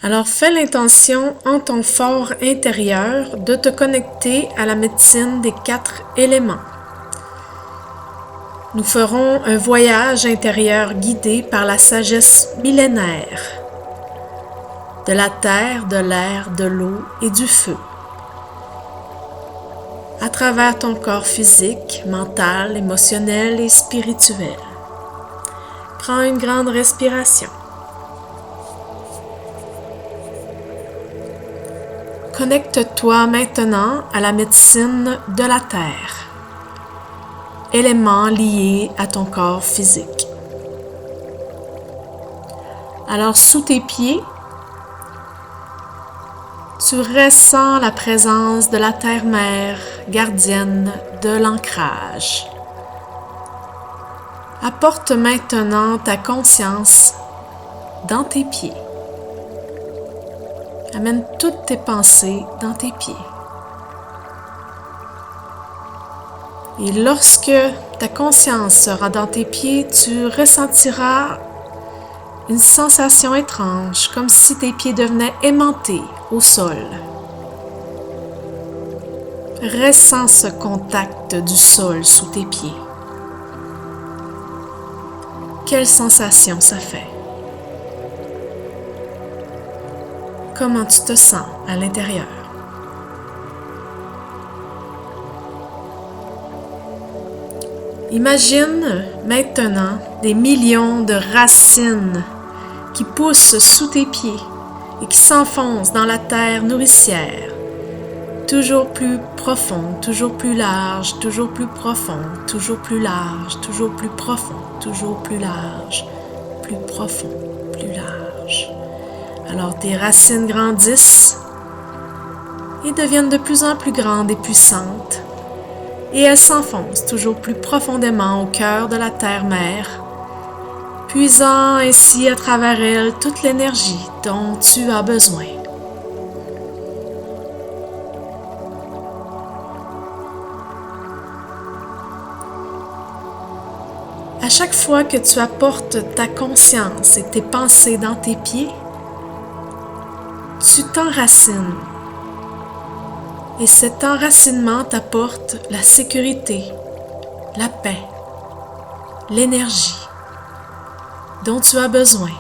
Alors fais l'intention en ton fort intérieur de te connecter à la médecine des 4 éléments. Nous ferons un voyage intérieur guidé par la sagesse millénaire de la terre, de l'air, de l'eau et du feu. À travers ton corps physique, mental, émotionnel et spirituel. Prends une grande respiration. Connecte-toi maintenant à la médecine de la terre, élément lié à ton corps physique. Alors, sous tes pieds, tu ressens la présence de la terre-mère, gardienne de l'ancrage. Apporte maintenant ta conscience dans tes pieds. Amène toutes tes pensées dans tes pieds. Et lorsque ta conscience sera dans tes pieds, tu ressentiras une sensation étrange, comme si tes pieds devenaient aimantés au sol. Ressens ce contact du sol sous tes pieds. Quelle sensation ça fait? Comment tu te sens à l'intérieur? Imagine maintenant des millions de racines qui poussent sous tes pieds et qui s'enfoncent dans la terre nourricière, toujours plus profond, toujours plus large, toujours plus profond, toujours plus large, toujours plus profond, toujours plus large, plus profond, plus large. Alors tes racines grandissent et deviennent de plus en plus grandes et puissantes, et elles s'enfoncent toujours plus profondément au cœur de la terre-mère, puisant ainsi à travers elles toute l'énergie dont tu as besoin. À chaque fois que tu apportes ta conscience et tes pensées dans tes pieds, tu t'enracines. Et cet enracinement t'apporte la sécurité, la paix, l'énergie dont tu as besoin,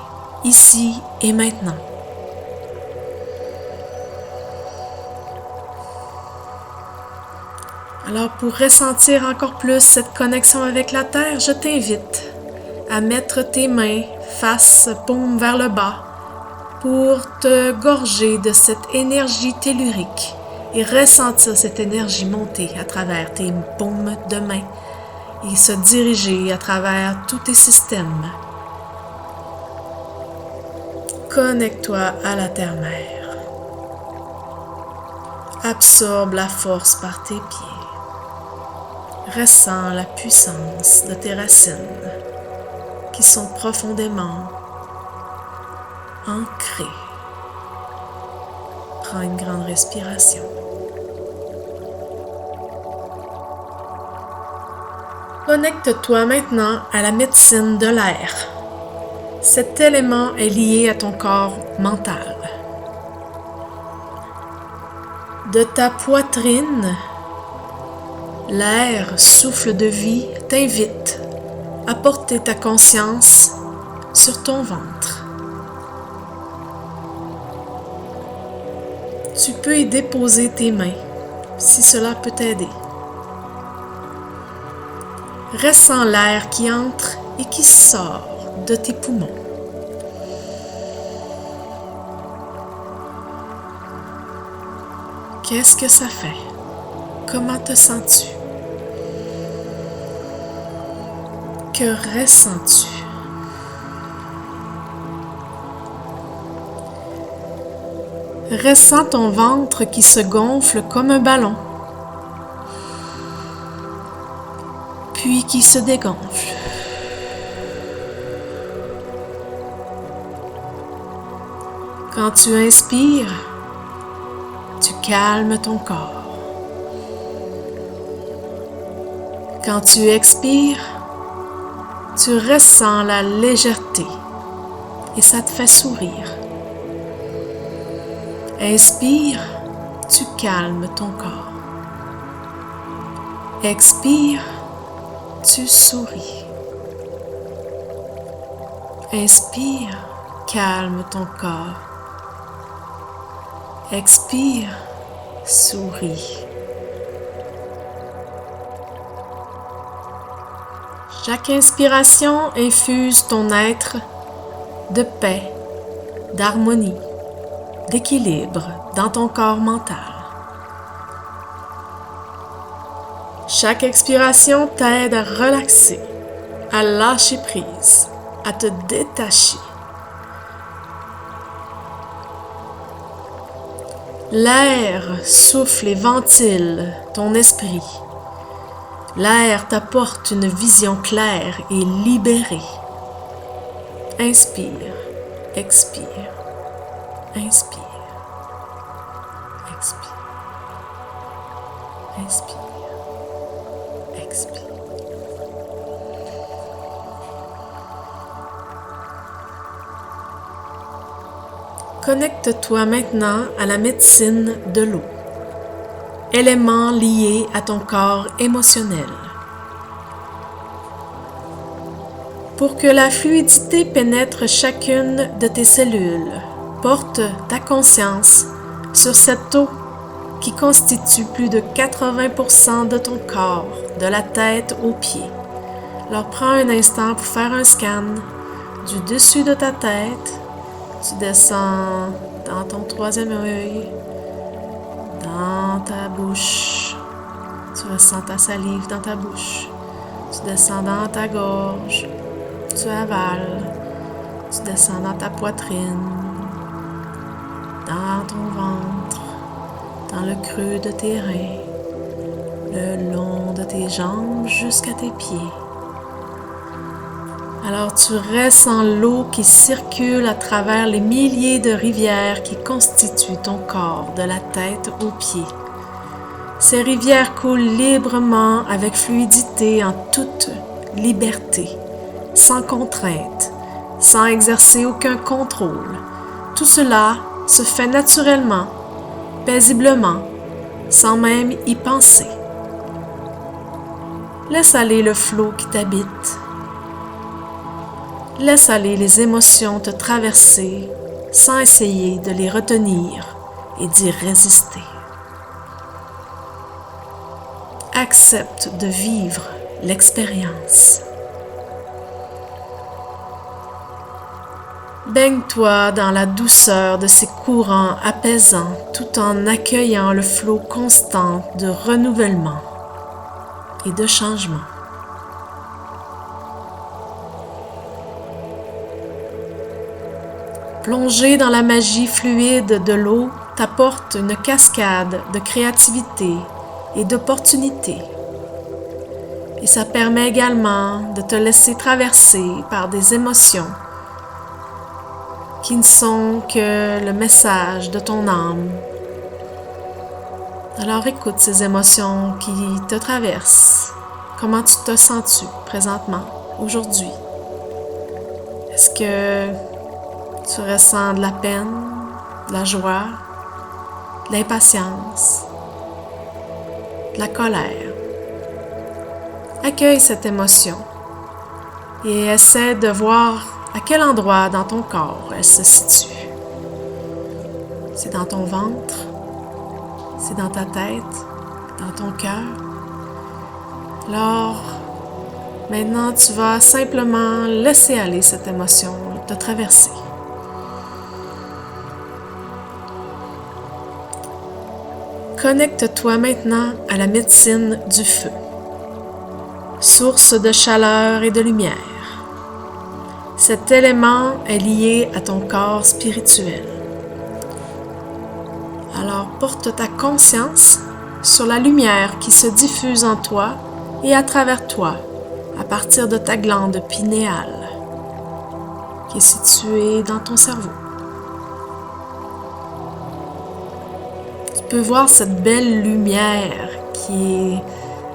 ici et maintenant. Alors pour ressentir encore plus cette connexion avec la Terre, je t'invite à mettre tes mains face, paume vers le bas, pour te gorger de cette énergie tellurique et ressentir cette énergie monter à travers tes paumes de main et se diriger à travers tous tes systèmes. Connecte-toi à la terre-mère. Absorbe la force par tes pieds. Ressens la puissance de tes racines qui sont profondément ancrées. Prends une grande respiration. Connecte-toi maintenant à la médecine de l'air. Cet élément est lié à ton corps mental. De ta poitrine, l'air, souffle de vie, t'invite à porter ta conscience sur ton ventre. Tu peux y déposer tes mains si cela peut t'aider. Ressens l'air qui entre et qui sort de tes poumons. Qu'est-ce que ça fait? Comment te sens-tu? Que ressens-tu? Ressens ton ventre qui se gonfle comme un ballon, puis qui se dégonfle. Quand tu inspires, tu calmes ton corps. Quand tu expires, tu ressens la légèreté et ça te fait sourire. Inspire, tu calmes ton corps. Expire, tu souris. Inspire, calme ton corps. Expire, souris. Chaque inspiration infuse ton être de paix, d'harmonie, d'équilibre dans ton corps mental. Chaque expiration t'aide à relaxer, à lâcher prise, à te détacher. L'air souffle et ventile ton esprit. L'air t'apporte une vision claire et libérée. Inspire, expire, inspire, expire, inspire, expire. Connecte-toi maintenant à la médecine de l'eau, élément lié à ton corps émotionnel. Pour que la fluidité pénètre chacune de tes cellules, porte ta conscience sur cette eau qui constitue plus de 80% de ton corps, de la tête aux pieds. Alors prends un instant pour faire un scan du dessus de ta tête. Tu descends dans ton troisième œil, dans ta bouche. Tu ressens ta salive dans ta bouche. Tu descends dans ta gorge. Tu avales. Tu descends dans ta poitrine, dans ton ventre, dans le creux de tes reins, le long de tes jambes jusqu'à tes pieds. Alors tu ressens l'eau qui circule à travers les milliers de rivières qui constituent ton corps de la tête aux pieds. Ces rivières coulent librement avec fluidité en toute liberté, sans contrainte, sans exercer aucun contrôle. Tout cela se fait naturellement, paisiblement, sans même y penser. Laisse aller le flot qui t'habite. Laisse aller les émotions te traverser sans essayer de les retenir et d'y résister. Accepte de vivre l'expérience. Baigne-toi dans la douceur de ces courants apaisants tout en accueillant le flot constant de renouvellement et de changement. Plonger dans la magie fluide de l'eau t'apporte une cascade de créativité et d'opportunités. Et ça permet également de te laisser traverser par des émotions qui ne sont que le message de ton âme. Alors écoute ces émotions qui te traversent. Comment tu te sens-tu présentement, aujourd'hui? Est-ce que tu ressens de la peine, de la joie, de l'impatience, de la colère? Accueille cette émotion et essaie de voir à quel endroit dans ton corps elle se situe. C'est dans ton ventre, c'est dans ta tête, dans ton cœur. Alors, maintenant tu vas simplement laisser aller cette émotion te traverser. Connecte-toi maintenant à la médecine du feu, source de chaleur et de lumière. Cet élément est lié à ton corps spirituel. Alors porte ta conscience sur la lumière qui se diffuse en toi et à travers toi à partir de ta glande pinéale qui est située dans ton cerveau. Tu peux voir cette belle lumière qui est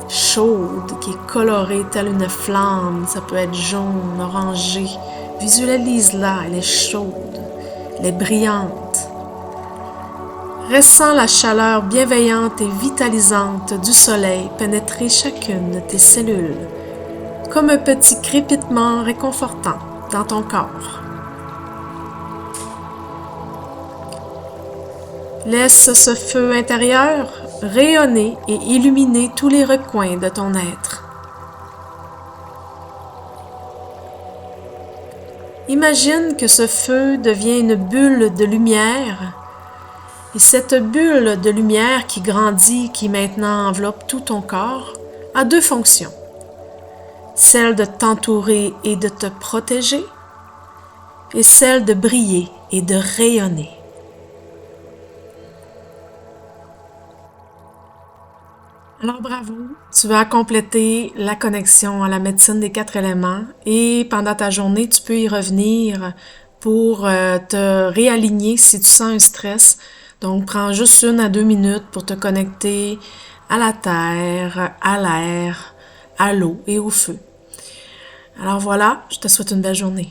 chaude, qui est colorée telle une flamme. Ça peut être jaune, orangé. Visualise-la, elle est chaude, elle est brillante. Ressens la chaleur bienveillante et vitalisante du soleil pénétrer chacune de tes cellules, comme un petit crépitement réconfortant dans ton corps. Laisse ce feu intérieur rayonner et illuminer tous les recoins de ton être. Imagine que ce feu devient une bulle de lumière et cette bulle de lumière qui grandit, qui maintenant enveloppe tout ton corps, a deux fonctions. Celle de t'entourer et de te protéger et celle de briller et de rayonner. Alors bravo, tu vas compléter la connexion à la médecine des 4 éléments et pendant ta journée, tu peux y revenir pour te réaligner si tu sens un stress. Donc prends juste 1 à 2 minutes pour te connecter à la terre, à l'air, à l'eau et au feu. Alors voilà, je te souhaite une belle journée.